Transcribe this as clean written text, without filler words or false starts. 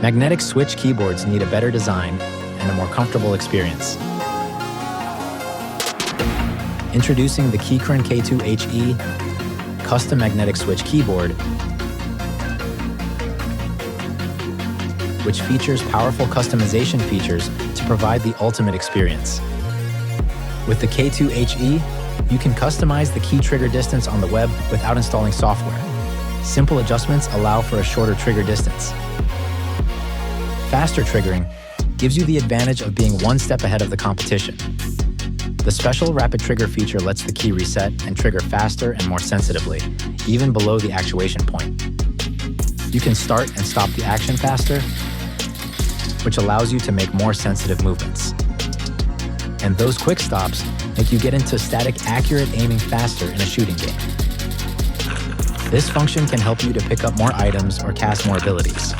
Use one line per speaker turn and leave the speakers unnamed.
Magnetic switch keyboards need a better design and a more comfortable experience. Introducing the Keychron K2HE Custom Magnetic Switch Keyboard, which features powerful customization features to provide the ultimate experience. With the K2HE, you can customize the key trigger distance on the web without installing software. Simple adjustments allow for a shorter trigger distance. Faster triggering gives you the advantage of being one step ahead of the competition. The special rapid trigger feature lets the key reset and trigger faster and more sensitively, even below the actuation point. You can start and stop the action faster, which allows you to make more sensitive movements. And those quick stops make you get into static, accurate aiming faster in a shooting game. This function can help you to pick up more items or cast more abilities.